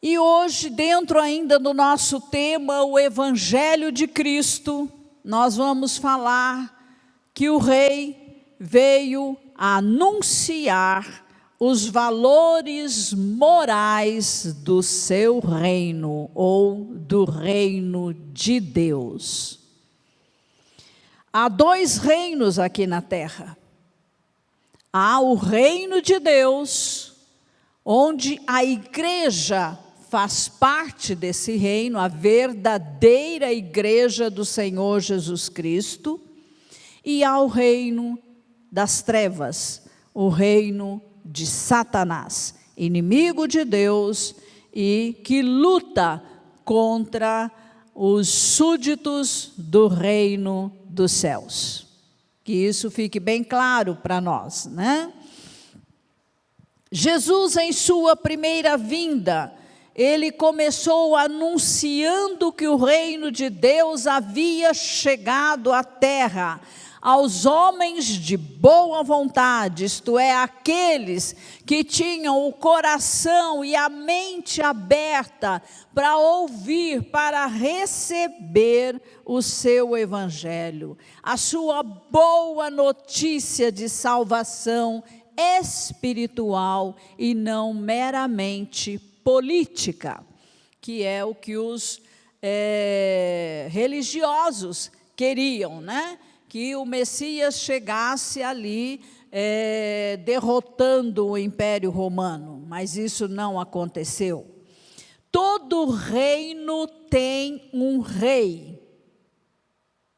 E hoje, dentro ainda do nosso tema, o Evangelho de Cristo, nós vamos falar que o Rei veio anunciar os valores morais do seu reino, ou do reino de Deus. Há dois reinos aqui na terra. Há o reino de Deus, onde a igreja faz parte desse reino, a verdadeira igreja do Senhor Jesus Cristo, e há o reino das trevas, o reino de Satanás, inimigo de Deus e que luta contra os súditos do reino dos céus. Que isso fique bem claro para nós, né? Jesus, em sua primeira vinda, ele começou anunciando que o reino de Deus havia chegado à terra, aos homens de boa vontade, isto é, aqueles que tinham o coração e a mente aberta para ouvir, para receber o seu evangelho, a sua boa notícia de salvação espiritual e não meramente política, que é o que os religiosos queriam, né? Que o Messias chegasse ali derrotando o Império Romano, mas isso não aconteceu. Todo reino tem um rei,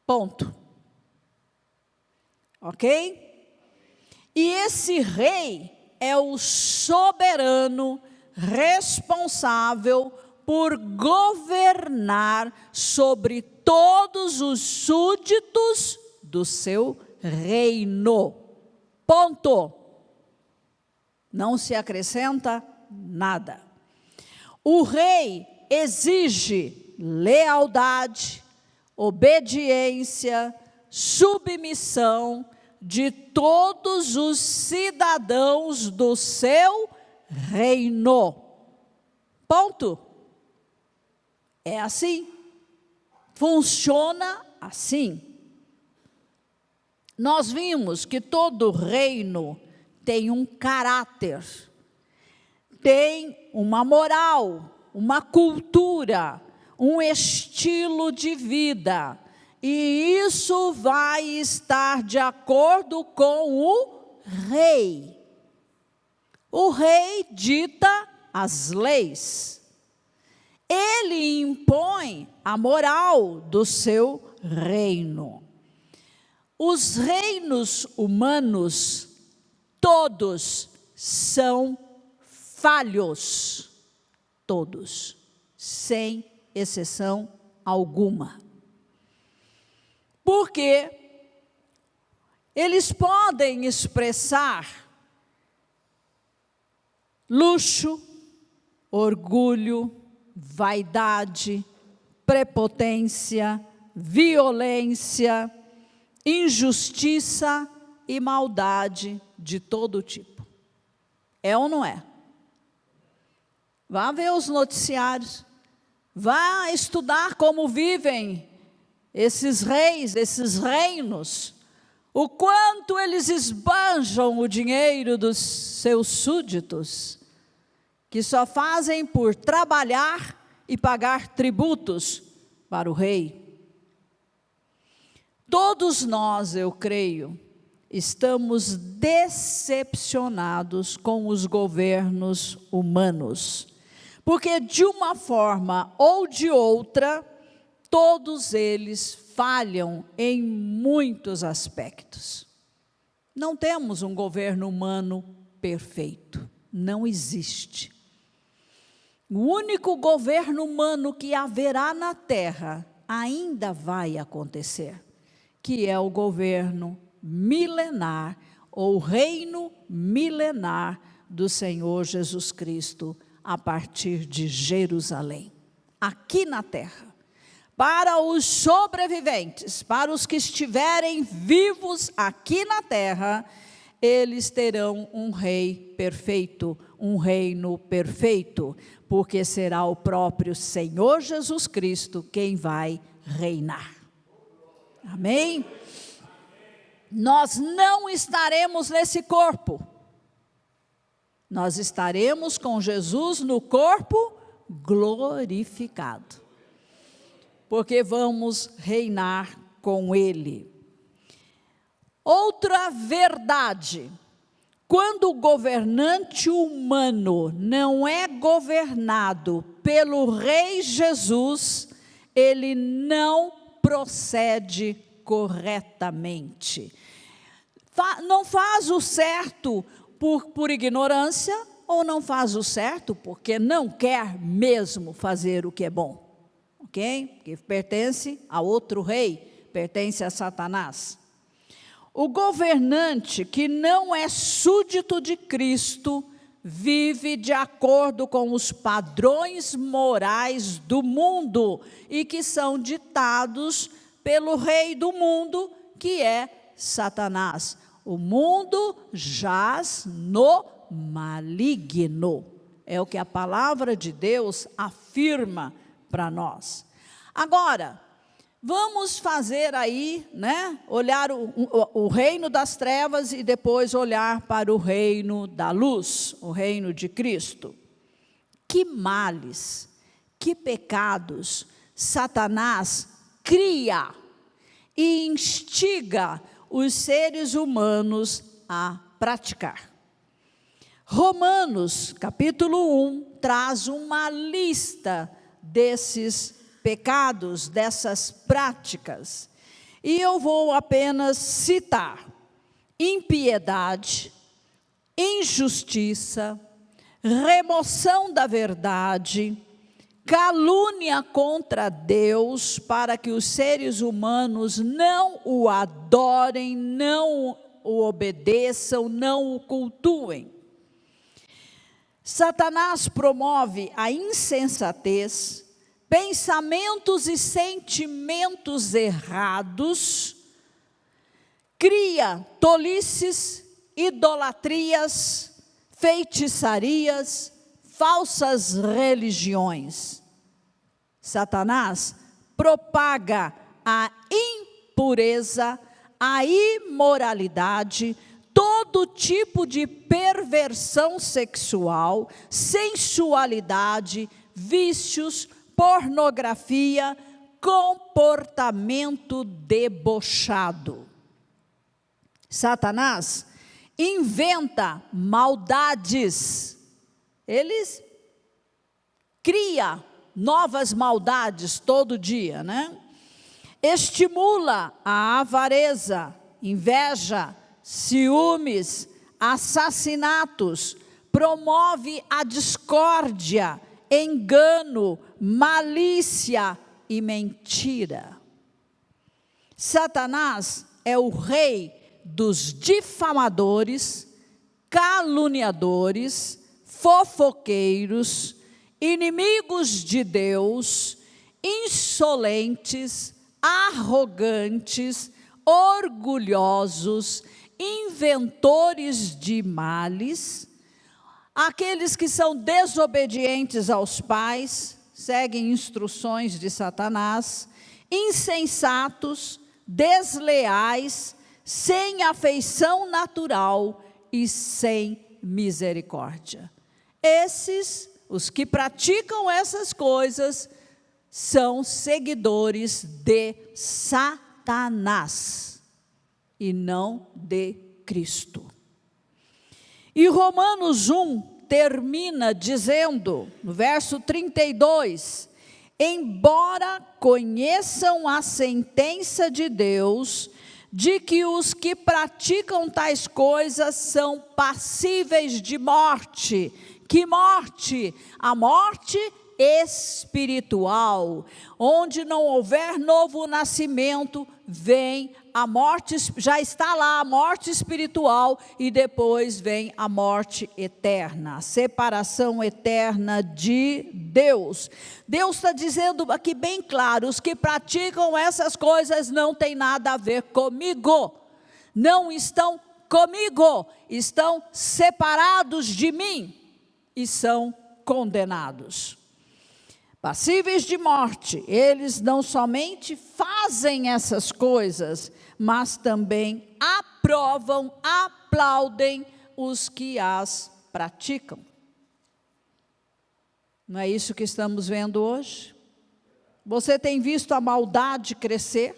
ponto, ok? E esse rei é o soberano responsável por governar sobre todos os súditos do seu reino, ponto. Não se acrescenta nada. O rei exige lealdade, obediência, submissão de todos os cidadãos do seu reino, ponto. É assim, funciona assim. Nós vimos que todo reino tem um caráter, tem uma moral, uma cultura, um estilo de vida, e isso vai estar de acordo com o rei. O rei dita as leis, ele impõe a moral do seu reino. Os reinos humanos, todos são falhos, todos, sem exceção alguma. Porque eles podem expressar luxo, orgulho, vaidade, prepotência, violência, injustiça e maldade de todo tipo. É ou não é? Vá ver os noticiários, vá estudar como vivem esses reis, esses reinos, o quanto eles esbanjam o dinheiro dos seus súditos, que só fazem por trabalhar e pagar tributos para o rei. Todos nós, eu creio, estamos decepcionados com os governos humanos, porque de uma forma ou de outra, todos eles falham em muitos aspectos. Não temos um governo humano perfeito, não existe. O único governo humano que haverá na terra ainda vai acontecer, que é o governo milenar, ou reino milenar do Senhor Jesus Cristo, a partir de Jerusalém, aqui na terra. Para os sobreviventes, para os que estiverem vivos aqui na terra, eles terão um rei perfeito, um reino perfeito, porque será o próprio Senhor Jesus Cristo quem vai reinar. Amém? Nós não estaremos nesse corpo, nós estaremos com Jesus no corpo glorificado, porque vamos reinar com Ele. Outra verdade: quando o governante humano não é governado pelo Rei Jesus, ele não procede corretamente. Não faz o certo por ignorância, ou não faz o certo porque não quer mesmo fazer o que é bom, ok? Que pertence a outro rei, pertence a Satanás. O governante que não é súdito de Cristo vive de acordo com os padrões morais do mundo e que são ditados pelo rei do mundo, que é Satanás. O mundo jaz no maligno. É o que a palavra de Deus afirma para nós. Agora, vamos fazer aí, olhar o reino das trevas e depois olhar para o reino da luz, o reino de Cristo. Que males, que pecados Satanás cria e instiga os seres humanos a praticar. Romanos, capítulo 1, traz uma lista desses pecados, dessas práticas. E eu vou apenas citar: impiedade, injustiça, remoção da verdade, calúnia contra Deus, para que os seres humanos não o adorem, não o obedeçam, não o cultuem. Satanás promove a insensatez, pensamentos e sentimentos errados, cria tolices, idolatrias, feitiçarias, falsas religiões. Satanás propaga a impureza, a imoralidade, todo tipo de perversão sexual, sensualidade, vícios, pornografia, comportamento debochado. Satanás inventa maldades. Ele cria novas maldades todo dia, Estimula a avareza, inveja, ciúmes, assassinatos, promove a discórdia, engano, malícia e mentira. Satanás é o rei dos difamadores, caluniadores, fofoqueiros, inimigos de Deus, insolentes, arrogantes, orgulhosos, inventores de males, aqueles que são desobedientes aos pais, seguem instruções de Satanás, insensatos, desleais, sem afeição natural e sem misericórdia. Esses, os que praticam essas coisas, são seguidores de Satanás e não de Cristo. E Romanos 1 termina dizendo, no verso 32, embora conheçam a sentença de Deus, de que os que praticam tais coisas são passíveis de morte. Que morte? A morte espiritual. Onde não houver novo nascimento, vem a morte, já está lá a morte espiritual, e depois vem a morte eterna, a separação eterna de Deus. Deus está dizendo aqui bem claro, os que praticam essas coisas não tem nada a ver comigo, não estão comigo estão separados de mim e são condenados. Passíveis de morte, eles não somente fazem essas coisas, mas também aprovam, aplaudem os que as praticam. Não é isso que estamos vendo hoje? Você tem visto a maldade crescer?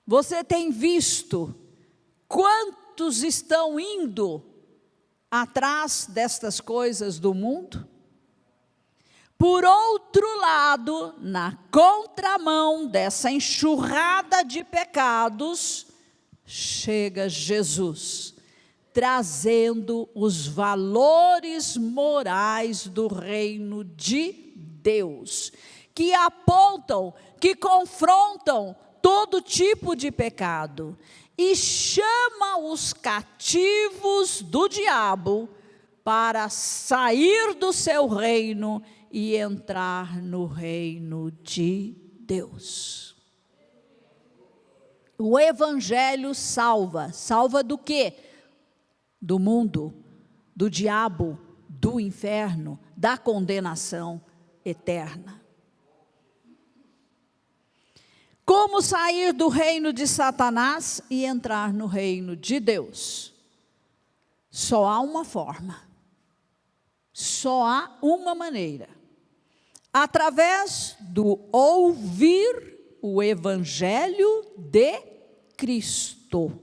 Você tem visto quantos estão indo atrás destas coisas do mundo? Por outro lado, na contramão dessa enxurrada de pecados, chega Jesus, trazendo os valores morais do reino de Deus, que apontam, que confrontam todo tipo de pecado, e chama os cativos do diabo para sair do seu reino e entrar no reino de Deus. O evangelho salva. Salva do quê? Do mundo, do diabo, do inferno, da condenação eterna. Como sair do reino de Satanás e entrar no reino de Deus? Só há uma forma. Só há uma maneira. Através do ouvir o evangelho de Cristo.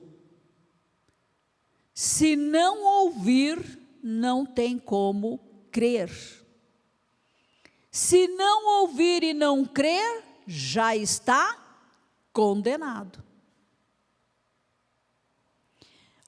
Se não ouvir, não tem como crer. Se não ouvir e não crer, já está condenado.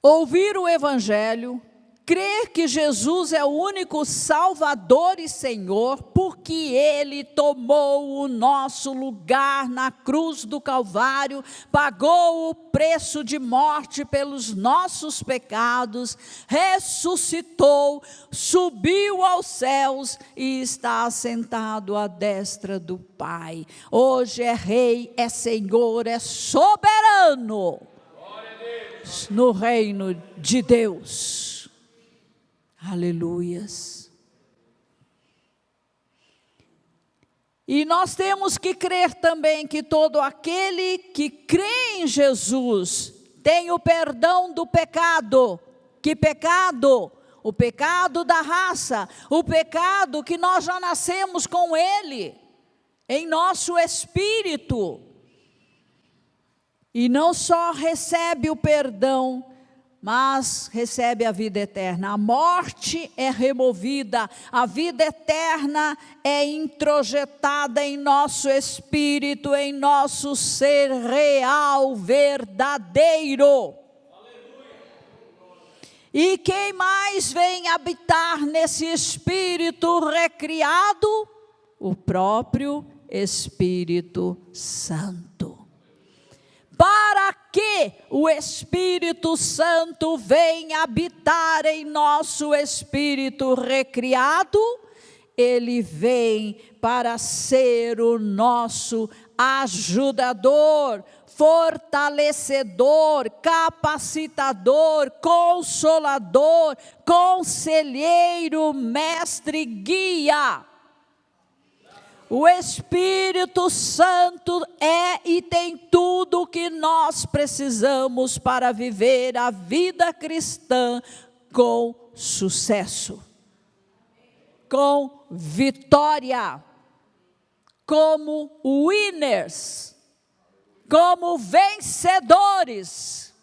Ouvir o evangelho, crer que Jesus é o único Salvador e Senhor, porque Ele tomou o nosso lugar na cruz do Calvário, pagou o preço de morte pelos nossos pecados, ressuscitou, subiu aos céus e está assentado à destra do Pai. Hoje é Rei, é Senhor, é soberano no reino de Deus. Aleluias. E nós temos que crer também que todo aquele que crê em Jesus tem o perdão do pecado. Que pecado? O pecado da raça, o pecado que nós já nascemos com ele, em nosso espírito. E não só recebe o perdão, mas recebe a vida eterna. A morte é removida, a vida eterna é introjetada em nosso espírito, em nosso ser real, verdadeiro. Aleluia. E quem mais vem habitar nesse espírito recriado? O próprio Espírito Santo. Para que o Espírito Santo venha habitar em nosso espírito recriado, ele vem para ser o nosso ajudador, fortalecedor, capacitador, consolador, conselheiro, mestre, guia. O Espírito Santo é e tem tudo o que nós precisamos para viver a vida cristã com sucesso, com vitória, como winners, como vencedores.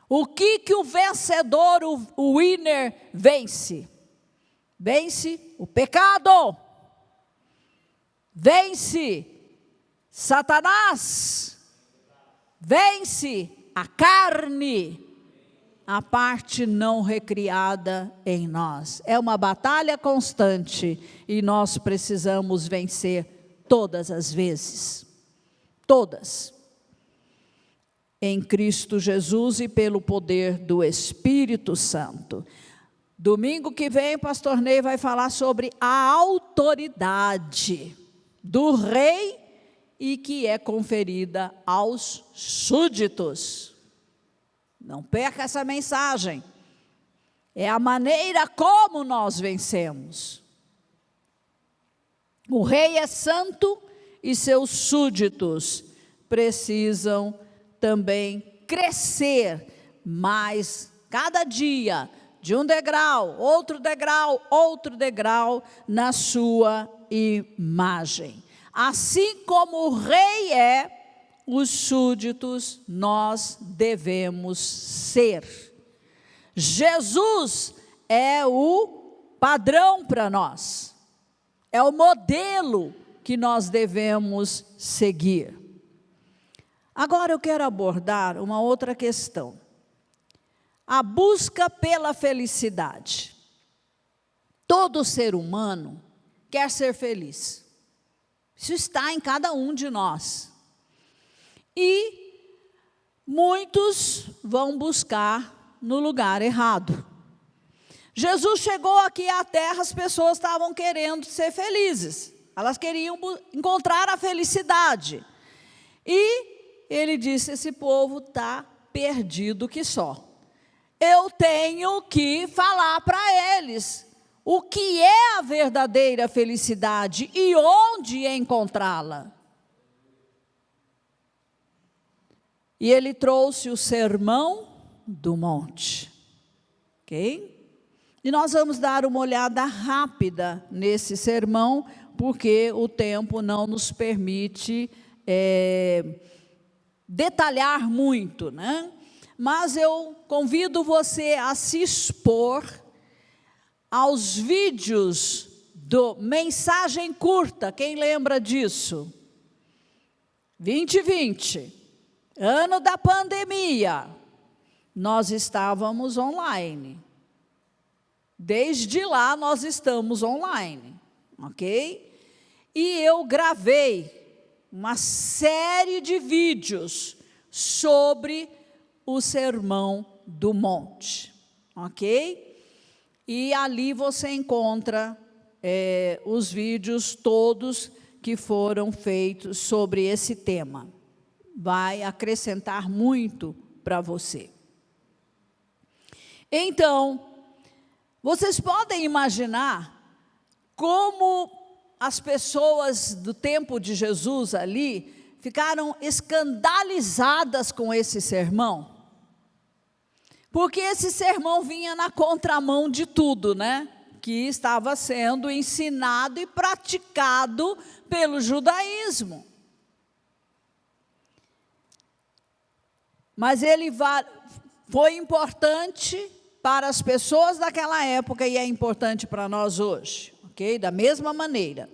O que o vencedor, o winner, vence? Vence o pecado. Vence Satanás, vence a carne, a parte não recriada em nós. É uma batalha constante e nós precisamos vencer todas as vezes, todas, em Cristo Jesus e pelo poder do Espírito Santo. Domingo que vem, o pastor Ney vai falar sobre a autoridade do rei e que é conferida aos súditos. Não perca essa mensagem. É a maneira como nós vencemos. O rei é santo e seus súditos precisam também crescer mais cada dia, de um degrau, outro degrau na sua imagem. Assim como o rei é, os súditos nós devemos ser. Jesus é o padrão para nós, é o modelo que nós devemos seguir. Agora eu quero abordar uma outra questão. A busca pela felicidade. Todo ser humano quer ser feliz. Isso está em cada um de nós. E muitos vão buscar no lugar errado. Jesus chegou aqui à terra, as pessoas estavam querendo ser felizes. Elas queriam encontrar a felicidade. E ele disse, esse povo está perdido que só. Eu tenho que falar para eles o que é a verdadeira felicidade e onde encontrá-la. E ele trouxe o Sermão do Monte. Ok? E nós vamos dar uma olhada rápida nesse sermão, porque o tempo não nos permite detalhar muito, né? Mas eu convido você a se expor aos vídeos do Mensagem Curta. Quem lembra disso? 2020, ano da pandemia, nós estávamos online. Desde lá nós estamos online, ok? E eu gravei uma série de vídeos sobre o Sermão do Monte, ok? E ali você encontra os vídeos todos que foram feitos sobre esse tema. Vai acrescentar muito para você. Então, vocês podem imaginar como as pessoas do tempo de Jesus ali ficaram escandalizadas com esse sermão? Porque esse sermão vinha na contramão de tudo, né? Que estava sendo ensinado e praticado pelo judaísmo. Mas ele foi importante para as pessoas daquela época e é importante para nós hoje, ok? Da mesma maneira.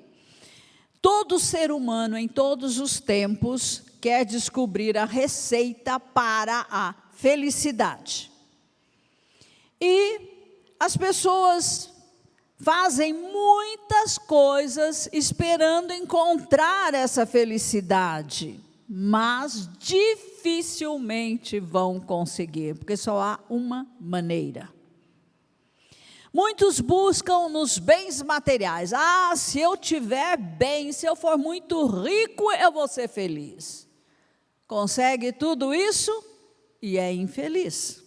Todo ser humano, em todos os tempos, quer descobrir a receita para a felicidade. E as pessoas fazem muitas coisas esperando encontrar essa felicidade, mas dificilmente vão conseguir, porque só há uma maneira. Muitos buscam nos bens materiais. Ah, se eu tiver bem, se eu for muito rico, eu vou ser feliz. Consegue tudo isso e é infeliz.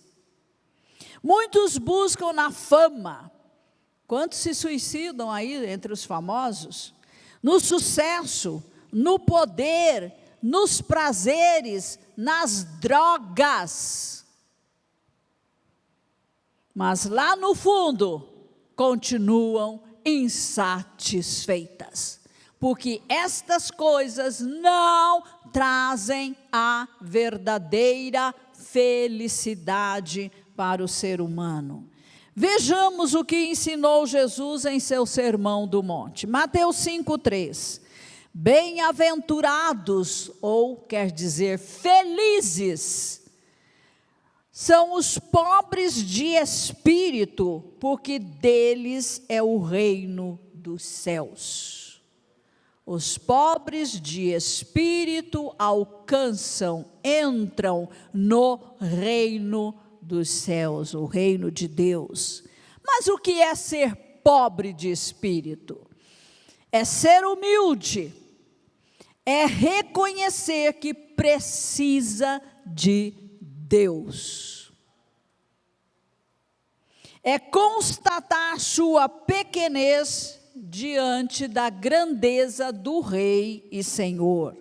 Muitos buscam na fama. Quantos se suicidam aí entre os famosos? No sucesso, no poder, nos prazeres, nas drogas. Mas lá no fundo, continuam insatisfeitas. Porque estas coisas não trazem a verdadeira felicidade para o ser humano. Vejamos o que ensinou Jesus em seu Sermão do Monte. Mateus 5:3. Bem-aventurados, ou quer dizer felizes, são os pobres de espírito, porque deles é o reino dos céus. Os pobres de espírito entram no reino dos céus, o reino de Deus. Mas o que é ser pobre de espírito? É ser humilde, é reconhecer que precisa de Deus. é constatar sua pequenez diante da grandeza do Rei e Senhor.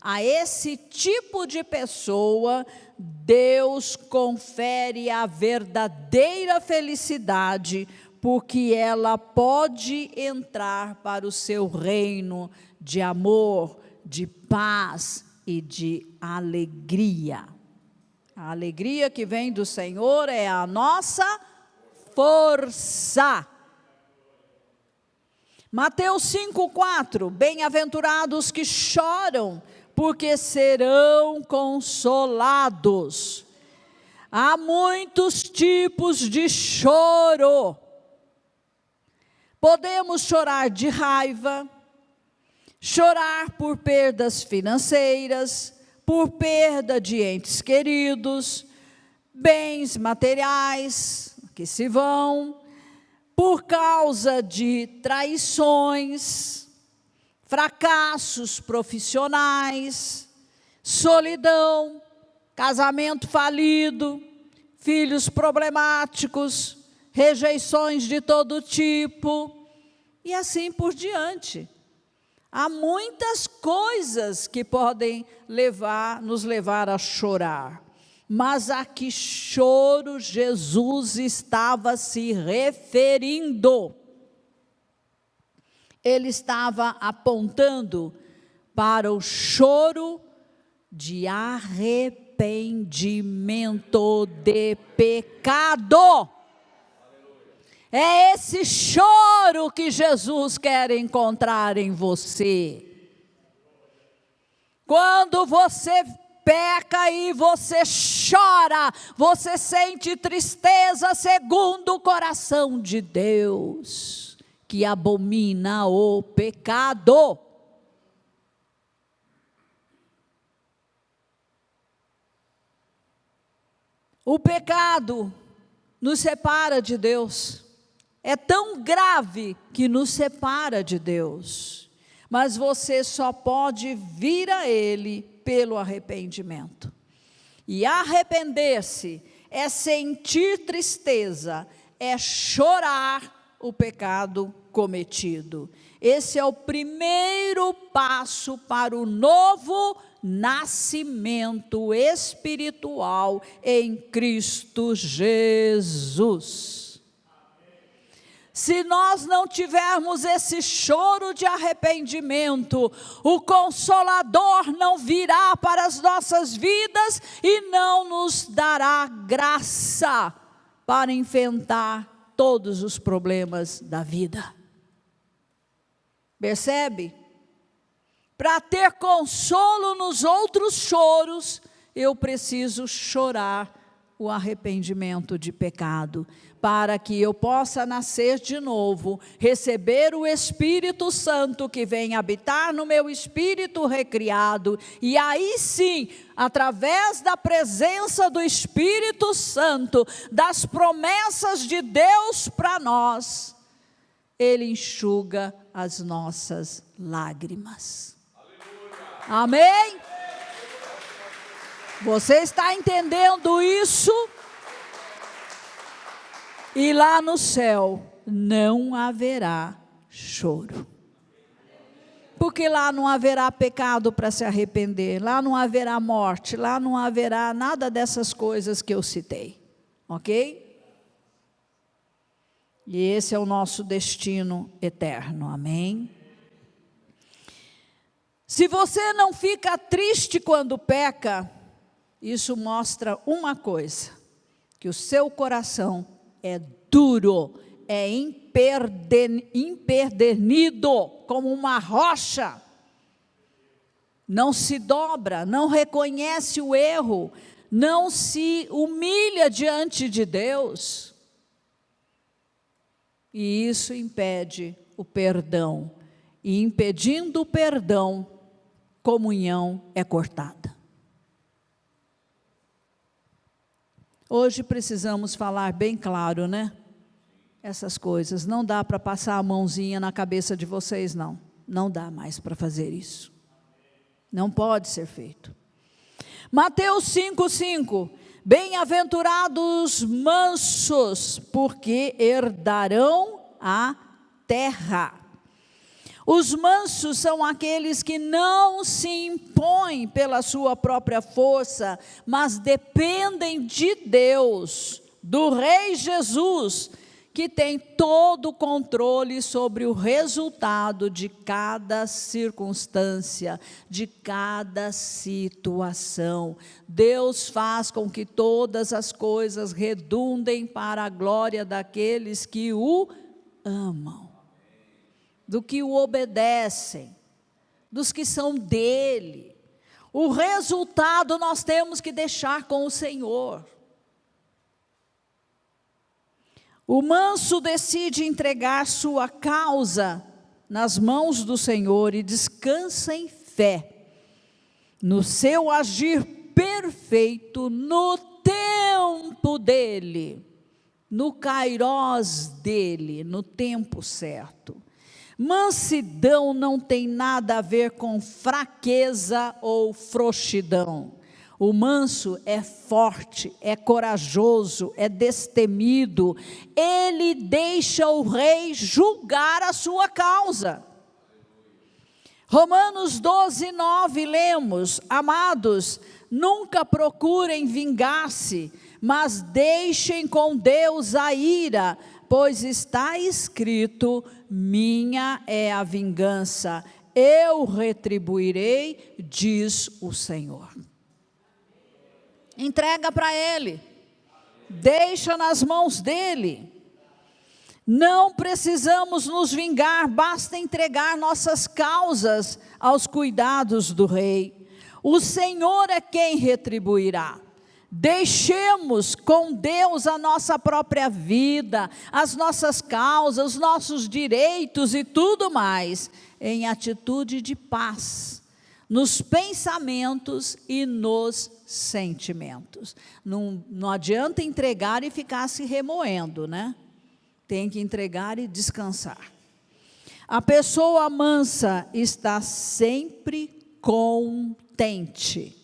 A esse tipo de pessoa, Deus confere a verdadeira felicidade, porque ela pode entrar para o seu reino de amor, de paz e de alegria. A alegria que vem do Senhor é a nossa força. Mateus 5,4: bem-aventurados que choram, porque serão consolados. Há muitos tipos de choro. Podemos chorar de raiva, chorar por perdas financeiras, por perda de entes queridos, bens materiais que se vão, por causa de traições, fracassos profissionais, solidão, casamento falido, filhos problemáticos, rejeições de todo tipo, e assim por diante. Há muitas coisas que podem nos levar a chorar, mas a que choro Jesus estava se referindo? Ele estava apontando para o choro de arrependimento de pecado. É esse choro que Jesus quer encontrar em você. Quando você peca e você chora, você sente tristeza segundo o coração de Deus, que abomina o pecado. O pecado nos separa de Deus. É tão grave que nos separa de Deus. Mas você só pode vir a Ele pelo arrependimento. E arrepender-se é sentir tristeza, é chorar o pecado cometido. Esse é o primeiro passo para o novo nascimento espiritual em Cristo Jesus. Se nós não tivermos esse choro de arrependimento, o Consolador não virá para as nossas vidas e não nos dará graça para enfrentar todos os problemas da vida. Percebe? Para ter consolo nos outros choros, eu preciso chorar o arrependimento de pecado, para que eu possa nascer de novo, receber o Espírito Santo que vem habitar no meu espírito recriado, e aí sim, através da presença do Espírito Santo, das promessas de Deus para nós, Ele enxuga as nossas lágrimas. Aleluia. Amém? Você está entendendo isso? E lá no céu não haverá choro. Porque lá não haverá pecado para se arrepender, lá não haverá morte, lá não haverá nada dessas coisas que eu citei. Ok? E esse é o nosso destino eterno. Amém? Se você não fica triste quando peca, isso mostra uma coisa, que o seu coração é duro, é empedernido, como uma rocha, não se dobra, não reconhece o erro, não se humilha diante de Deus, e isso impede o perdão, e impedindo o perdão, comunhão é cortada. Hoje precisamos falar bem claro, né? Essas coisas, não dá para passar a mãozinha na cabeça de vocês, não. Não dá mais para fazer isso. Não pode ser feito. Mateus 5,5: Bem-aventurados mansos, porque herdarão a terra. Os mansos são aqueles que não se impõem pela sua própria força, mas dependem de Deus, do Rei Jesus, que tem todo o controle sobre o resultado de cada circunstância, de cada situação. Deus faz com que todas as coisas redundem para a glória daqueles que o amam, do que o obedecem, dos que são dele. O resultado nós temos que deixar com o Senhor. O manso decide entregar sua causa nas mãos do Senhor e descansa em fé, no seu agir perfeito, no tempo dele, no kairós dele, no tempo certo. Mansidão não tem nada a ver com fraqueza ou frouxidão. O manso é forte, é corajoso, é destemido. Ele deixa o rei julgar a sua causa. Romanos 12:9 lemos: amados, nunca procurem vingar-se, mas deixem com Deus a ira, pois está escrito: minha é a vingança, eu retribuirei, diz o Senhor. Entrega para Ele, deixa nas mãos dEle. Não precisamos nos vingar, basta entregar nossas causas aos cuidados do Rei. O Senhor é quem retribuirá. Deixemos com Deus a nossa própria vida, as nossas causas, os nossos direitos e tudo mais, em atitude de paz, nos pensamentos e nos sentimentos. Não adianta entregar e ficar se remoendo, né? Tem que entregar e descansar. A pessoa mansa está sempre contente.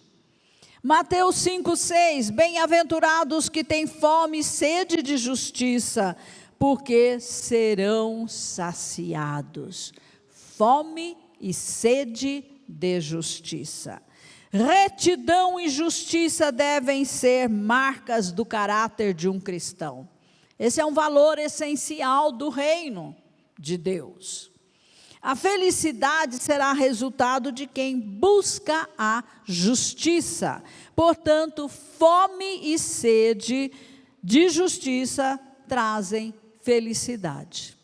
Mateus 5,6, bem-aventurados que têm fome e sede de justiça, porque serão saciados. Fome e sede de justiça. Retidão e justiça devem ser marcas do caráter de um cristão. Esse é um valor essencial do reino de Deus. A felicidade será resultado de quem busca a justiça. Portanto, fome e sede de justiça trazem felicidade.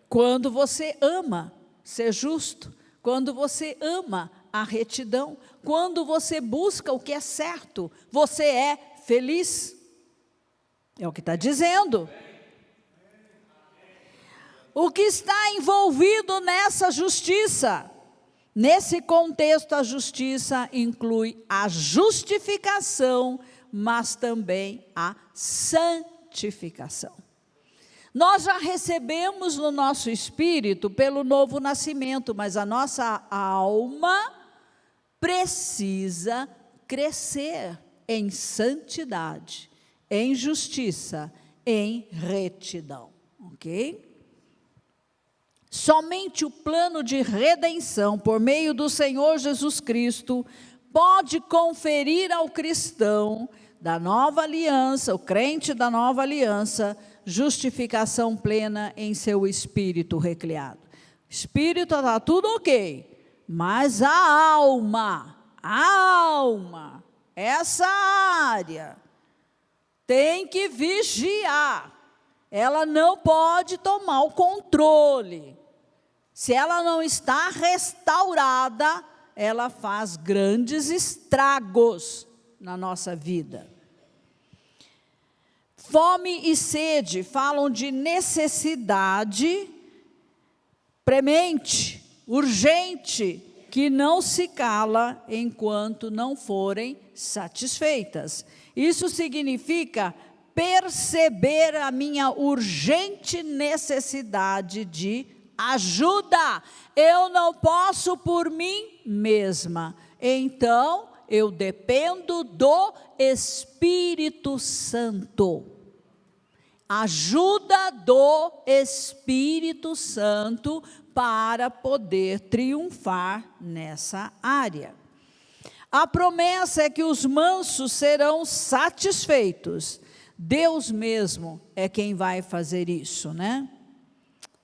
Quando você ama ser justo, quando você ama a retidão, quando você busca o que é certo, você é feliz. É o que está dizendo. O que está envolvido nessa justiça? Nesse contexto, a justiça inclui a justificação, mas também a santificação. Nós já recebemos no nosso espírito pelo novo nascimento, mas a nossa alma precisa crescer em santidade, em justiça, em retidão, ok? Somente o plano de redenção por meio do Senhor Jesus Cristo pode conferir ao cristão da nova aliança, o crente da nova aliança, justificação plena em seu espírito recriado. Espírito está tudo ok, mas a alma, essa área tem que vigiar. Ela não pode tomar o controle. Se ela não está restaurada, ela faz grandes estragos na nossa vida. Fome e sede falam de necessidade premente, urgente, que não se cala enquanto não forem satisfeitas. Isso significa perceber a minha urgente necessidade de ajuda. Eu não posso por mim mesma, então eu dependo do Espírito Santo. Ajuda do Espírito Santo para poder triunfar nessa área. A promessa é que os mansos serão satisfeitos. Deus mesmo é quem vai fazer isso, né?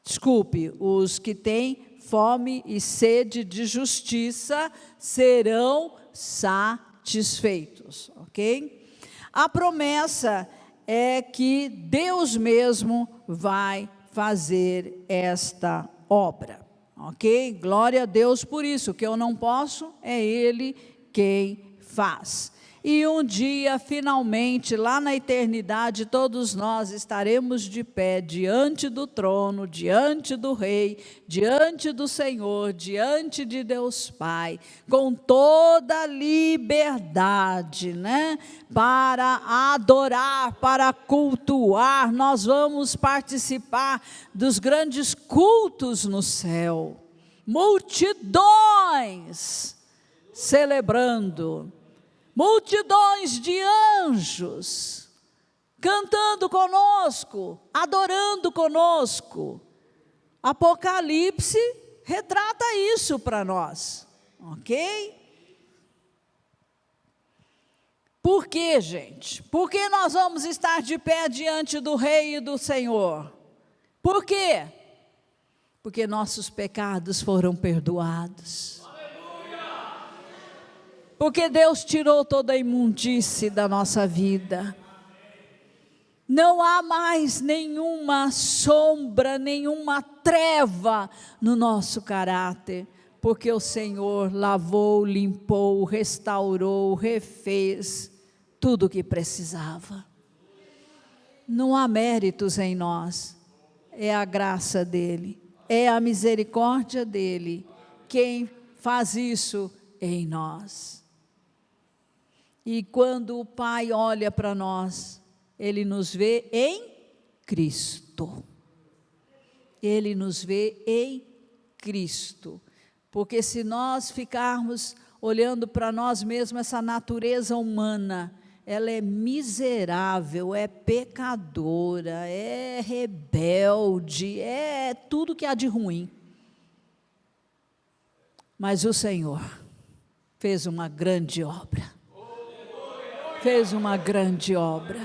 Desculpe, os que têm fome e sede de justiça serão satisfeitos, ok? A promessa é que Deus mesmo vai fazer esta obra, ok? Glória a Deus por isso, o que eu não posso é Ele quem faz. E um dia, finalmente, lá na eternidade, todos nós estaremos de pé diante do trono, diante do Rei, diante do Senhor, diante de Deus Pai, com toda a liberdade, né? Para adorar, para cultuar. Nós vamos participar dos grandes cultos no céu. Multidões celebrando. Multidões de anjos cantando conosco, adorando conosco. Apocalipse retrata isso para nós, ok? Por quê, gente? Por que nós vamos estar de pé diante do Rei e do Senhor? Por quê? Porque nossos pecados foram perdoados. Porque Deus tirou toda a imundície da nossa vida. Não há mais nenhuma sombra, nenhuma treva no nosso caráter, porque o Senhor lavou, limpou, restaurou, refez tudo o que precisava. Não há méritos em nós, é a graça dEle, é a misericórdia dEle, quem faz isso em nós. E quando o Pai olha para nós, Ele nos vê em Cristo. Ele nos vê em Cristo. Porque se nós ficarmos olhando para nós mesmos, essa natureza humana, ela é miserável, é pecadora, é rebelde, é tudo que há de ruim. Mas o Senhor fez uma grande obra. Fez uma grande obra,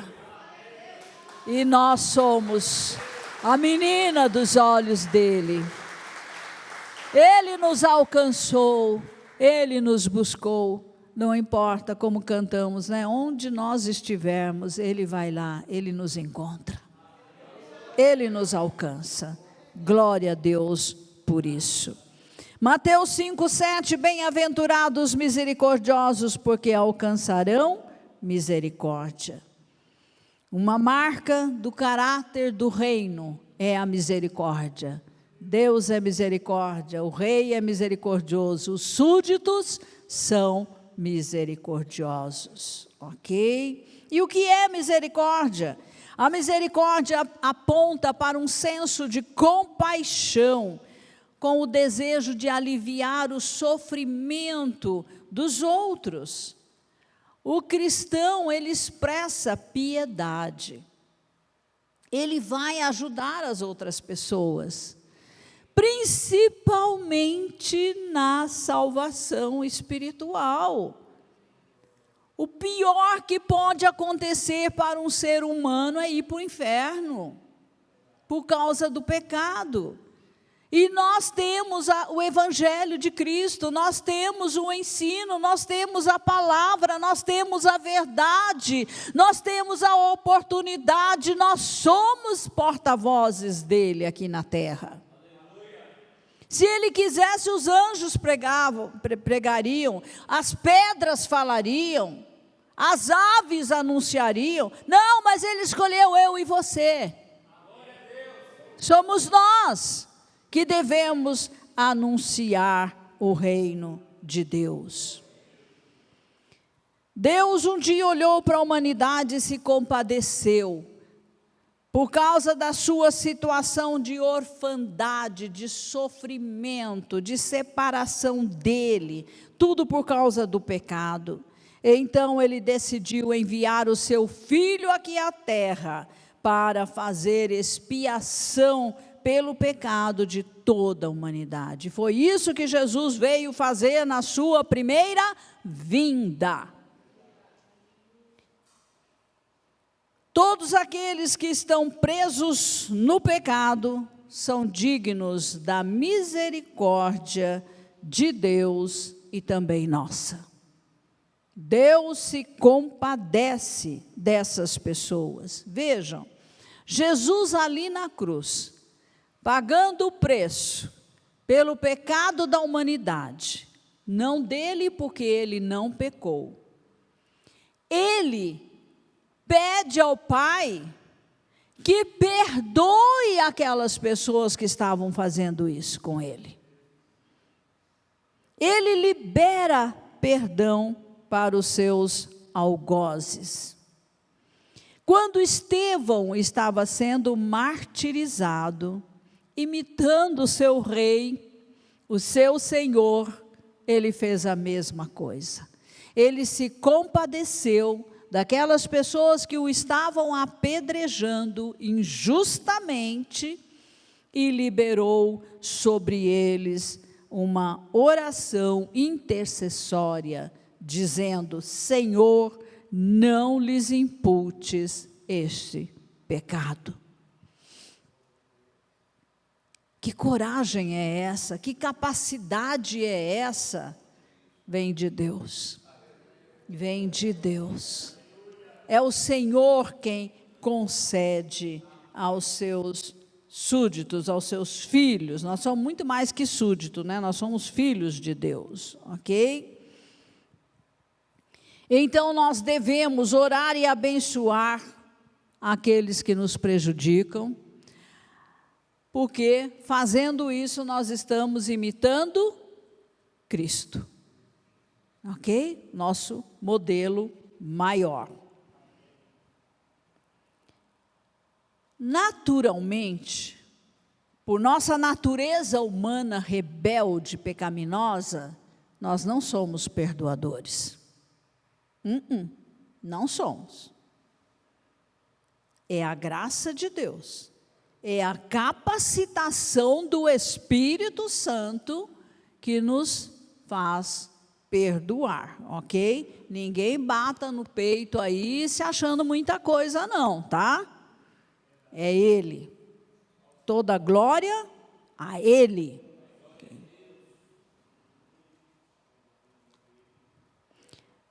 e nós somos a menina dos olhos dEle. Ele nos alcançou, Ele nos buscou, não importa como cantamos, né? Onde nós estivermos, Ele vai lá, Ele nos encontra, Ele nos alcança. Glória a Deus por isso. Mateus 5:7, bem-aventurados misericordiosos, porque alcançarão misericórdia. Uma marca do caráter do reino é a misericórdia. Deus é misericórdia, o rei é misericordioso, os súditos são misericordiosos, ok? E o que é misericórdia? A misericórdia aponta para um senso de compaixão, com o desejo de aliviar o sofrimento dos outros. O cristão, ele expressa piedade. Ele vai ajudar as outras pessoas, principalmente na salvação espiritual. O pior que pode acontecer para um ser humano é ir para o inferno, por causa do pecado. E nós temos o Evangelho de Cristo, nós temos o ensino, nós temos a palavra, nós temos a verdade, nós temos a oportunidade, nós somos porta-vozes dele aqui na terra. Se ele quisesse, os anjos pregariam, as pedras falariam, as aves anunciariam. Não, mas ele escolheu eu e você. Somos nós que devemos anunciar o reino de Deus. Deus um dia olhou para a humanidade e se compadeceu, por causa da sua situação de orfandade, de sofrimento, de separação dele, tudo por causa do pecado. Então ele decidiu enviar o seu filho aqui à terra para fazer expiação pelo pecado de toda a humanidade. Foi isso que Jesus veio fazer na sua primeira vinda. Todos aqueles que estão presos no pecado são dignos da misericórdia de Deus e também nossa. Deus se compadece dessas pessoas. Vejam, Jesus ali na cruz, pagando o preço pelo pecado da humanidade, não dele porque ele não pecou. Ele pede ao Pai que perdoe aquelas pessoas que estavam fazendo isso com ele. Ele libera perdão para os seus algozes. Quando Estevão estava sendo martirizado, imitando o seu rei, o seu Senhor, ele fez a mesma coisa. Ele se compadeceu daquelas pessoas que o estavam apedrejando injustamente e liberou sobre eles uma oração intercessória, dizendo: Senhor, não lhes imputes este pecado. Que coragem é essa? Que capacidade é essa? Vem de Deus. Vem de Deus. É o Senhor quem concede aos seus súditos, aos seus filhos. Nós somos muito mais que súditos, né? Nós somos filhos de Deus, ok? Então nós devemos orar e abençoar aqueles que nos prejudicam, porque fazendo isso nós estamos imitando Cristo, ok? Nosso modelo maior. Naturalmente, por nossa natureza humana rebelde, pecaminosa, nós não somos perdoadores. Não somos. É a graça de Deus, é a capacitação do Espírito Santo que nos faz perdoar, ok? Ninguém bata no peito aí se achando muita coisa não, tá? É Ele. Toda glória a Ele.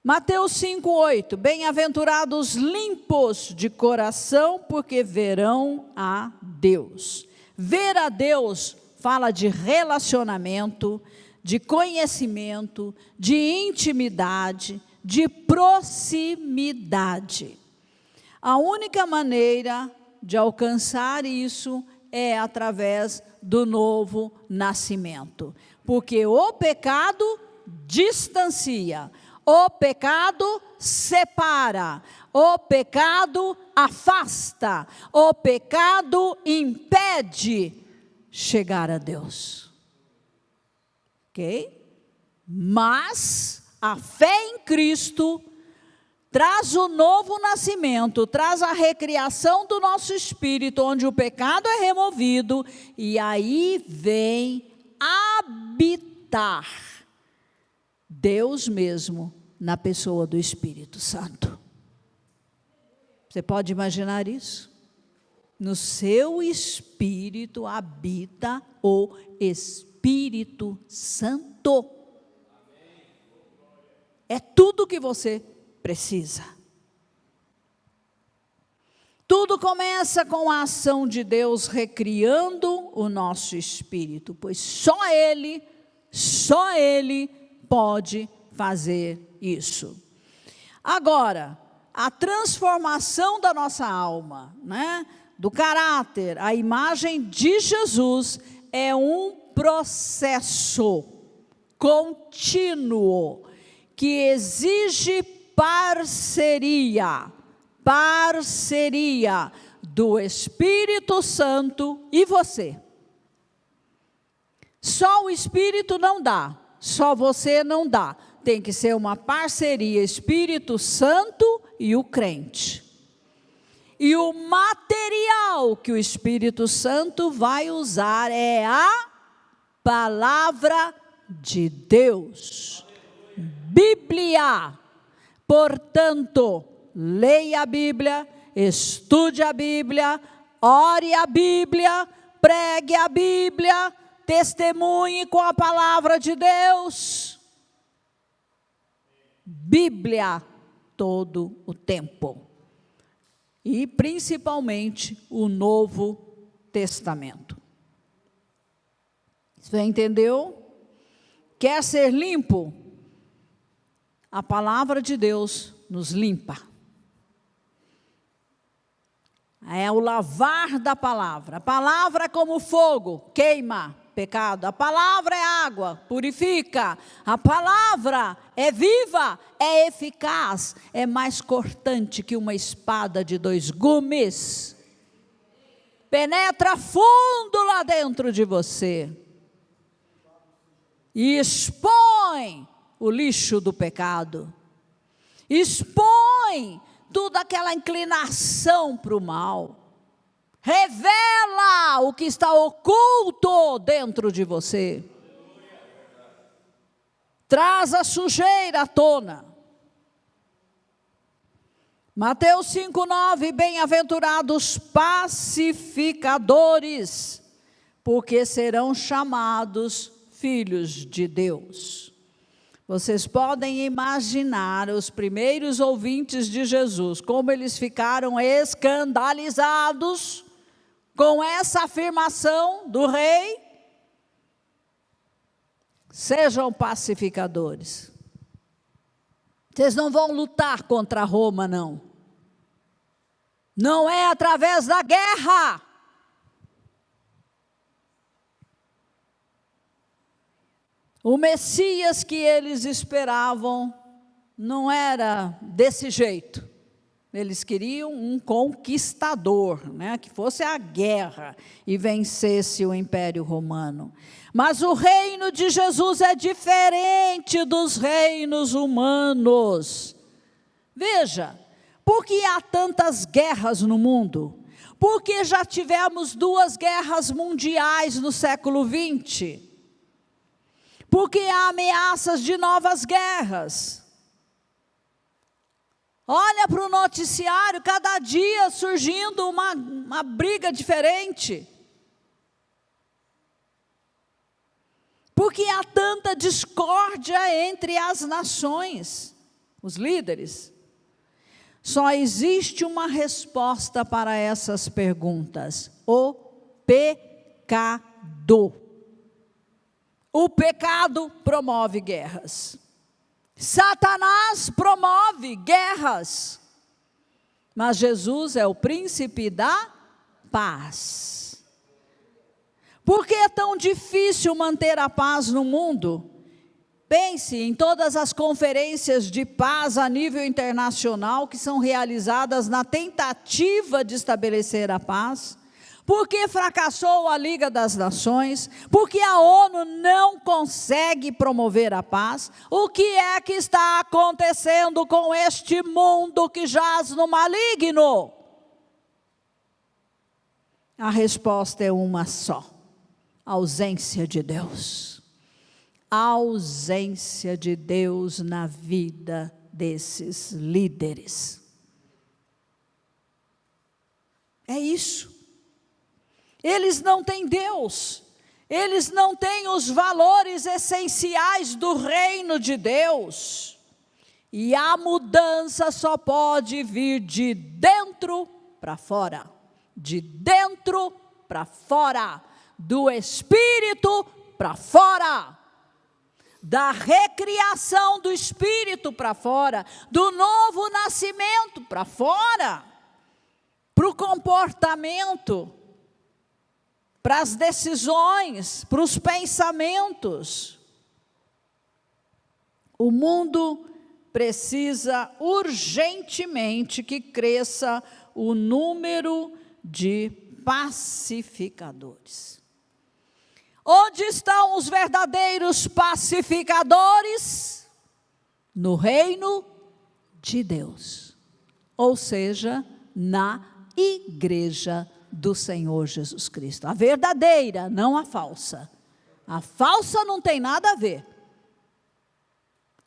Mateus 5:8, bem-aventurados limpos de coração, porque verão a Deus. Ver a Deus fala de relacionamento, de conhecimento, de intimidade, de proximidade. A única maneira de alcançar isso é através do novo nascimento, porque o pecado distancia, o pecado separa, o pecado afasta, o pecado impede chegar a Deus. Ok? Mas a fé em Cristo traz o novo nascimento, traz a recriação do nosso espírito, onde o pecado é removido, e aí vem habitar Deus mesmo na pessoa do Espírito Santo. Você pode imaginar isso? No seu espírito habita o Espírito Santo. É tudo que você precisa. Tudo começa com a ação de Deus recriando o nosso espírito, pois só Ele pode fazer isso. Agora, a transformação da nossa alma, né, do caráter, a imagem de Jesus, é um processo contínuo que exige parceria do Espírito Santo e você. Só o Espírito não dá, só você não dá, tem que ser uma parceria Espírito Santo e o crente. E o material que o Espírito Santo vai usar é a palavra de Deus. Bíblia. Portanto, leia a Bíblia, estude a Bíblia, ore a Bíblia, pregue a Bíblia, testemunhe com a palavra de Deus. Bíblia todo o tempo. E principalmente o Novo Testamento. Você entendeu? Quer ser limpo? A palavra de Deus nos limpa. É o lavar da palavra. A palavra é como fogo, queima pecado. A palavra é água, purifica. A palavra é viva, é eficaz, é mais cortante que uma espada de 2 gumes. Penetra fundo lá dentro de você. E expõe o lixo do pecado. Expõe toda aquela inclinação para o mal. Revela o que está oculto dentro de você. Traz a sujeira à tona. Mateus 5,9, bem-aventurados pacificadores, porque serão chamados filhos de Deus. Vocês podem imaginar os primeiros ouvintes de Jesus, como eles ficaram escandalizados com essa afirmação do rei. Sejam pacificadores. Vocês não vão lutar contra Roma, não. Não é através da guerra. O Messias que eles esperavam não era desse jeito. Eles queriam um conquistador, né, que fosse a guerra e vencesse o Império Romano. Mas o reino de Jesus é diferente dos reinos humanos. Veja, por que há tantas guerras no mundo? Porque já tivemos 2 guerras mundiais no século XX. Porque há ameaças de novas guerras. Olha para o noticiário, cada dia surgindo uma briga diferente. Porque há tanta discórdia entre as nações, os líderes. Só existe uma resposta para essas perguntas: o pecado. O pecado promove guerras. Satanás promove guerras. Mas Jesus é o príncipe da paz. Por que é tão difícil manter a paz no mundo? Pense em todas as conferências de paz a nível internacional que são realizadas na tentativa de estabelecer a paz. Por que fracassou a Liga das Nações? Porque a ONU não consegue promover a paz? O que é que está acontecendo com este mundo que jaz no maligno? A resposta é uma só: ausência de Deus. Ausência de Deus na vida desses líderes. É isso. Eles não têm Deus, eles não têm os valores essenciais do reino de Deus. E a mudança só pode vir de dentro para fora. De dentro para fora. Do espírito para fora. Da recriação do espírito para fora. Do novo nascimento para fora. Para o comportamento. Para as decisões, para os pensamentos. O mundo precisa urgentemente que cresça o número de pacificadores. Onde estão os verdadeiros pacificadores? no reino de Deus, ou seja, na igreja do Senhor Jesus Cristo. A verdadeira, não a falsa. A falsa não tem nada a ver.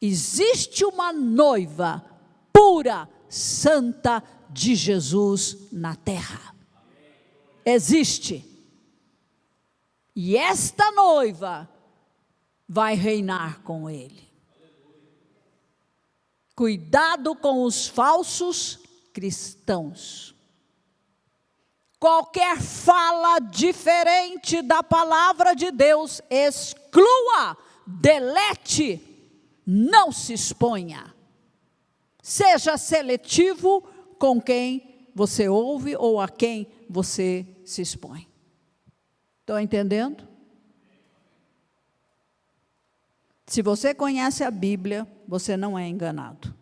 Existe uma noiva pura, santa de Jesus na terra. Existe. E esta noiva vai reinar com ele. Cuidado com os falsos cristãos. Qualquer fala diferente da palavra de Deus, exclua, delete, não se exponha. Seja seletivo com quem você ouve ou a quem você se expõe. Estão entendendo? Se você conhece a Bíblia, você não é enganado.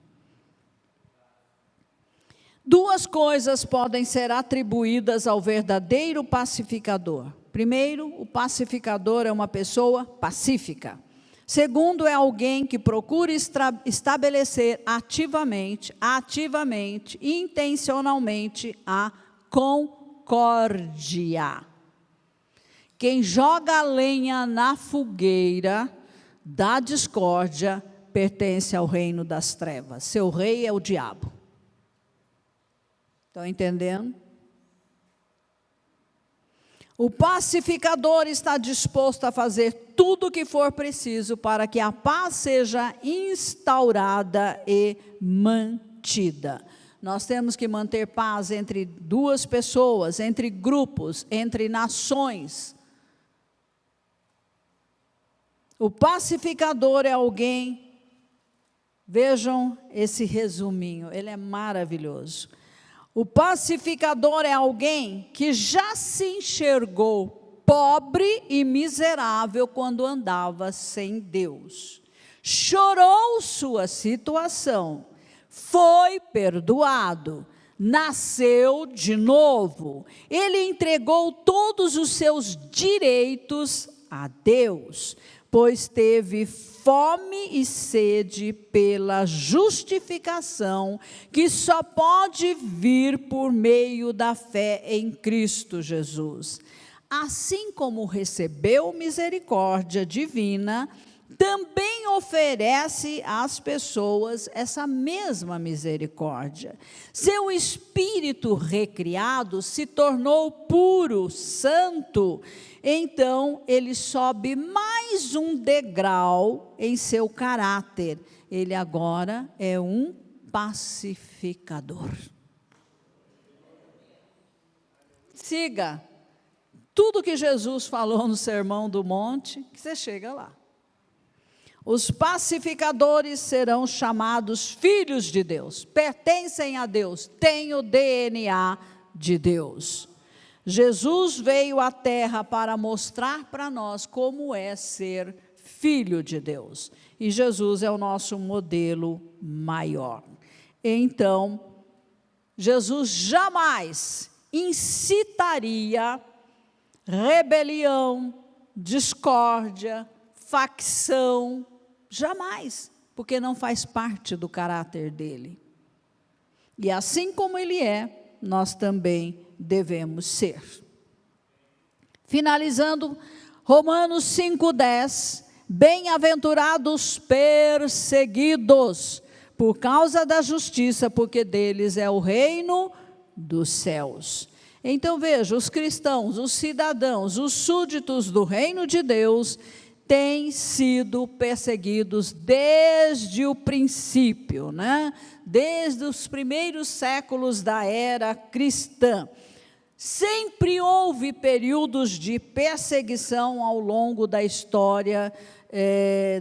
Duas coisas podem ser atribuídas ao verdadeiro pacificador. Primeiro, o pacificador é uma pessoa pacífica. Segundo, é alguém que procura estabelecer ativamente, intencionalmente a concórdia. Quem joga a lenha na fogueira da discórdia pertence ao reino das trevas. Seu rei é o diabo. Estão entendendo? O pacificador está disposto a fazer tudo o que for preciso para que a paz seja instaurada e mantida. Nós temos que manter paz entre duas pessoas, entre grupos, entre nações. O pacificador é alguém, vejam esse resuminho, ele é maravilhoso. O pacificador é alguém que já se enxergou pobre e miserável quando andava sem Deus. Chorou sua situação, foi perdoado, nasceu de novo. Ele entregou todos os seus direitos a Deus, pois teve fome e sede pela justificação que só pode vir por meio da fé em Cristo Jesus. Assim como recebeu misericórdia divina, também oferece às pessoas essa mesma misericórdia. Seu espírito recriado se tornou puro, santo. Então, ele sobe mais um degrau em seu caráter. Ele agora é um pacificador. Siga tudo que Jesus falou no Sermão do Monte, que você chega lá. Os pacificadores serão chamados filhos de Deus, pertencem a Deus, têm o DNA de Deus. Jesus veio à terra para mostrar para nós como é ser filho de Deus. E Jesus é o nosso modelo maior. Então, Jesus jamais incitaria rebelião, discórdia, facção, jamais, porque não faz parte do caráter dele. E assim como ele é, nós também devemos ser. Finalizando, Romanos 5:10, bem-aventurados perseguidos por causa da justiça, porque deles é o reino dos céus. Então veja, os cristãos, os cidadãos, os súditos do reino de Deus têm sido perseguidos desde o princípio, né? Desde os primeiros séculos da era cristã. Sempre houve períodos de perseguição ao longo da história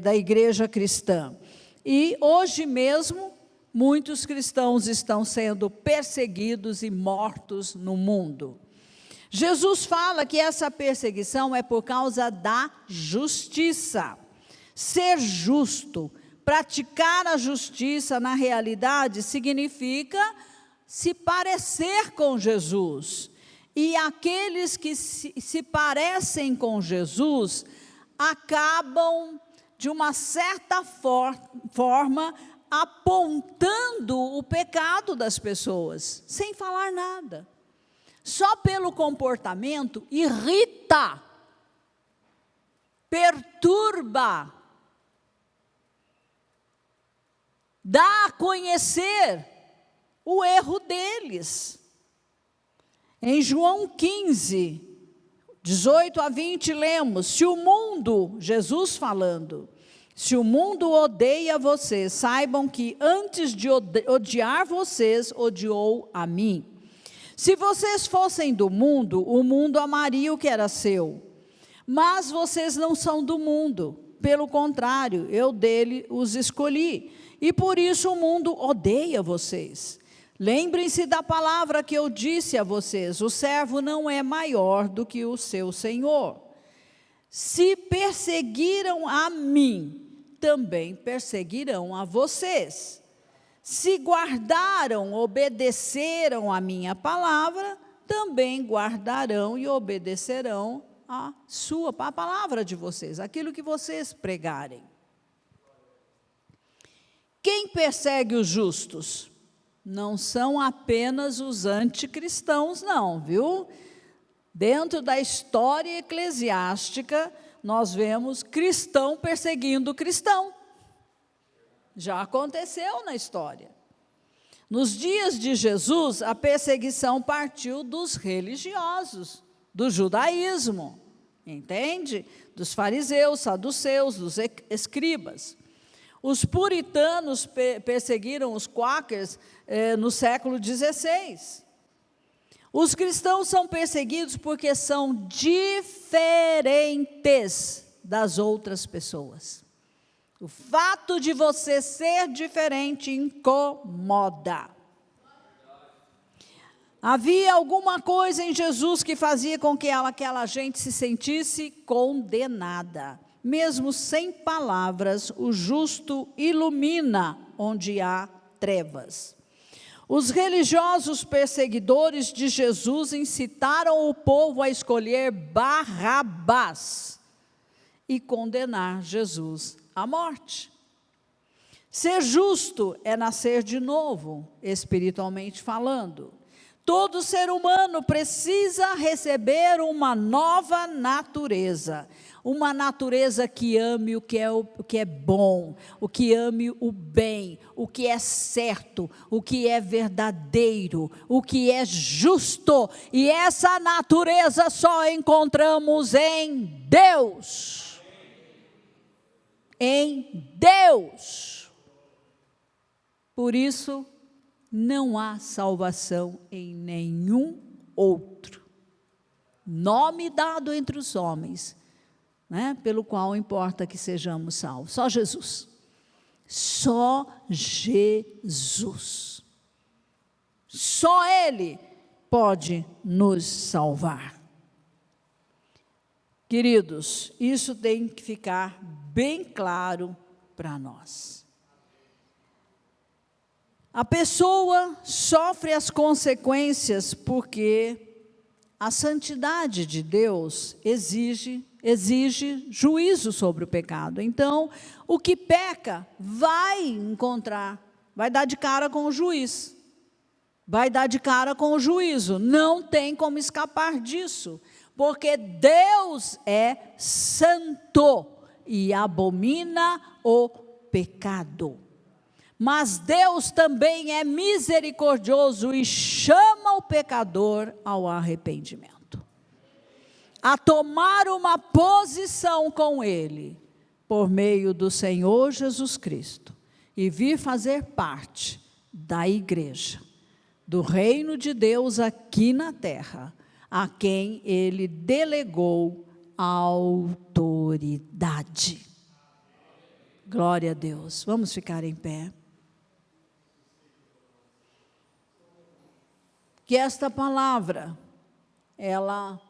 da igreja cristã. E hoje mesmo, muitos cristãos estão sendo perseguidos e mortos no mundo. Jesus fala que essa perseguição é por causa da justiça. Ser justo, praticar a justiça na realidade significa se parecer com Jesus. E aqueles que se parecem com Jesus acabam, de uma certa forma, apontando o pecado das pessoas, sem falar nada. Só pelo comportamento irrita, perturba, dá a conhecer o erro deles. Em João 15, 18 a 20, lemos: se o mundo, Jesus falando, se o mundo odeia vocês, saibam que antes de odiar vocês, odiou a mim. Se vocês fossem do mundo, o mundo amaria o que era seu. Mas vocês não são do mundo, pelo contrário, eu dele os escolhi. E por isso o mundo odeia vocês. Lembrem-se da palavra que eu disse a vocês: o servo não é maior do que o seu senhor. Se perseguiram a mim, também perseguirão a vocês. Se guardaram, obedeceram a minha palavra, também guardarão e obedecerão a palavra de vocês, aquilo que vocês pregarem. Quem persegue os justos? Não são apenas os anticristãos, não, viu? Dentro da história eclesiástica, nós vemos cristão perseguindo cristão. Já aconteceu na história. Nos dias de Jesus, a perseguição partiu dos religiosos, do judaísmo, entende? Dos fariseus, saduceus, dos escribas. Os puritanos perseguiram os quakers no século XVI. Os cristãos são perseguidos porque são diferentes das outras pessoas. O fato de você ser diferente incomoda. Havia alguma coisa em Jesus que fazia com que aquela gente se sentisse condenada. Mesmo sem palavras, o justo ilumina onde há trevas. Os religiosos perseguidores de Jesus incitaram o povo a escolher Barrabás e condenar Jesus à morte. Ser justo é nascer de novo, espiritualmente falando. Todo ser humano precisa receber uma nova natureza. Uma natureza que ame o que é bom, o que ame o bem, o que é certo, o que é verdadeiro, o que é justo. E essa natureza só encontramos em Deus. Em Deus. Por isso, não há salvação em nenhum outro nome dado entre os homens, né, pelo qual importa que sejamos salvos. Só Jesus. Só Jesus. Só Ele pode nos salvar. Queridos, isso tem que ficar bem claro para nós. A pessoa sofre as consequências porque a santidade de Deus exige juízo sobre o pecado. Então, o que peca vai dar de cara com o juiz, vai dar de cara com o juízo, não tem como escapar disso, porque Deus é santo e abomina o pecado. Mas Deus também é misericordioso e chama o pecador ao arrependimento, a tomar uma posição com Ele, por meio do Senhor Jesus Cristo, e vir fazer parte da igreja, do reino de Deus aqui na terra, a quem Ele delegou autoridade. Glória a Deus. Vamos ficar em pé. Que esta palavra, ela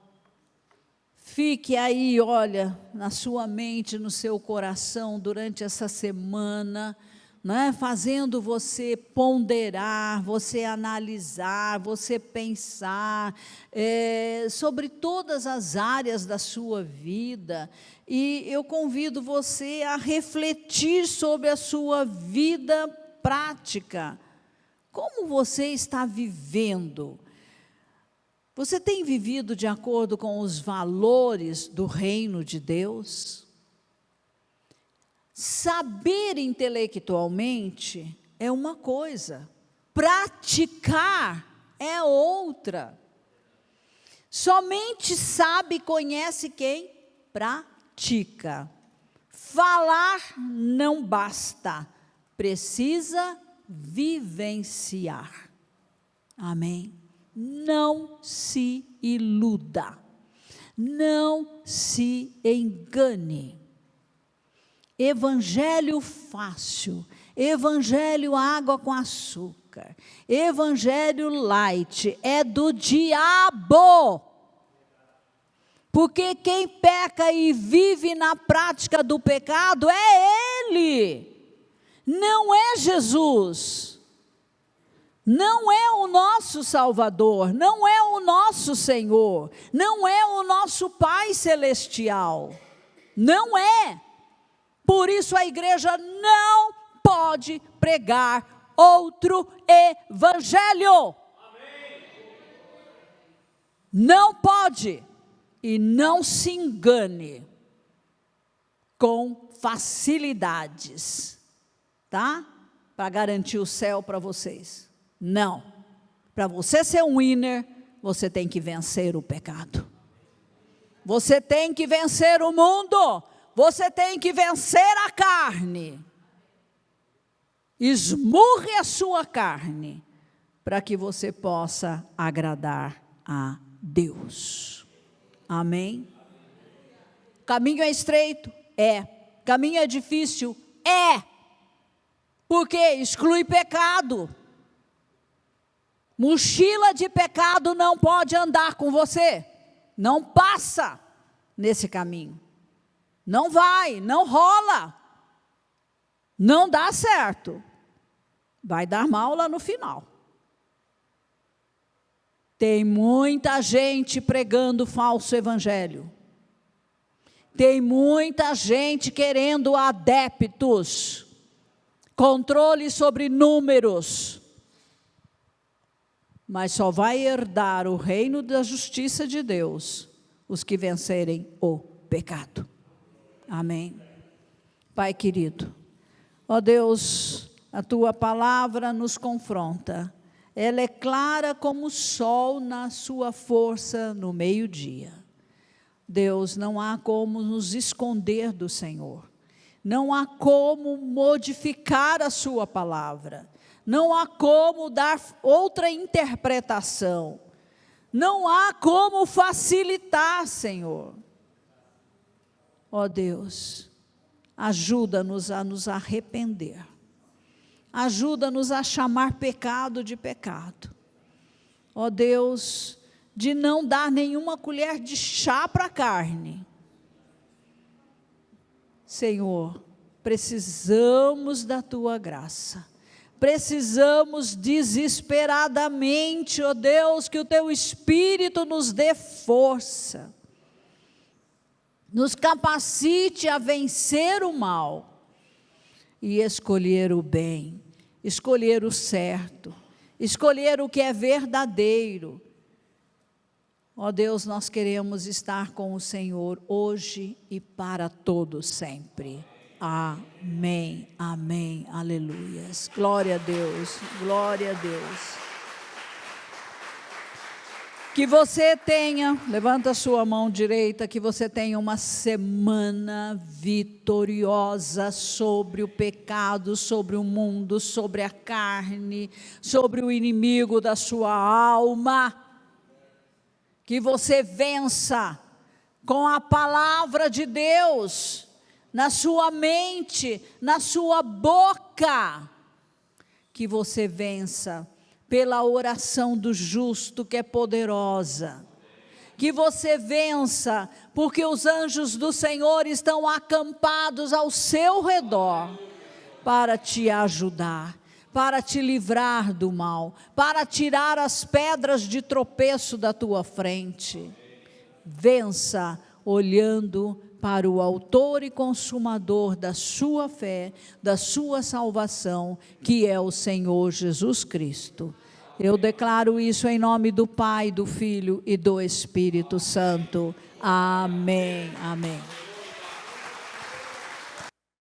fique aí, olha, na sua mente, no seu coração, durante essa semana, né, fazendo você ponderar, você analisar, você pensar sobre todas as áreas da sua vida. E eu convido você a refletir sobre a sua vida prática. Como você está vivendo? Você tem vivido de acordo com os valores do reino de Deus? Saber intelectualmente é uma coisa, praticar é outra. Somente sabe e conhece quem pratica. Falar não basta, precisa vivenciar. Amém? Não se iluda, não se engane. Evangelho fácil, evangelho água com açúcar, evangelho light é do diabo. Porque quem peca e vive na prática do pecado é ele, não é Jesus. Não é o nosso Salvador, não é o nosso Senhor, não é o nosso Pai Celestial, não é. Por isso a igreja não pode pregar outro evangelho. Amém. Não pode. E não se engane com facilidades, tá? Para garantir o céu para vocês. Não. Para você ser um winner, você tem que vencer o pecado. Você tem que vencer o mundo. Você tem que vencer a carne. Esmurre a sua carne, para que você possa agradar a Deus. Amém? Caminho é estreito? É. Caminho é difícil? É. Porque exclui pecado. Mochila de pecado não pode andar com você. Não passa nesse caminho. Não vai, não rola. Não dá certo. Vai dar mal lá no final. Tem muita gente pregando falso evangelho. Tem muita gente querendo adeptos. Controle sobre números. Mas só vai herdar o reino da justiça de Deus os que vencerem o pecado. Amém. Pai querido, ó Deus, a tua palavra nos confronta. Ela é clara como o sol na sua força no meio-dia. Deus, não há como nos esconder do Senhor. Não há como modificar a sua palavra. Não há como dar outra interpretação. Não há como facilitar, Senhor. Ó Deus, ajuda-nos a nos arrepender. Ajuda-nos a chamar pecado de pecado. Ó Deus, de não dar nenhuma colher de chá para a carne. Senhor, precisamos da tua graça. Precisamos desesperadamente, ó Deus, que o teu Espírito nos dê força. Nos capacite a vencer o mal e escolher o bem, escolher o certo, escolher o que é verdadeiro. Ó Deus, nós queremos estar com o Senhor hoje e para todo sempre. Amém, amém, aleluias. Glória a Deus, glória a Deus. Que você tenha, levanta a sua mão direita, que você tenha uma semana vitoriosa sobre o pecado, sobre o mundo, sobre a carne, sobre o inimigo da sua alma. Que você vença com a palavra de Deus, na sua mente, na sua boca. Que você vença pela oração do justo, que é poderosa. Que você vença, porque os anjos do Senhor estão acampados ao seu redor, para te ajudar, para te livrar do mal, para tirar as pedras de tropeço da tua frente. Vença olhando para o autor e consumador da sua fé, da sua salvação, que é o Senhor Jesus Cristo. Eu declaro isso em nome do Pai, do Filho e do Espírito Santo. Amém. Amém.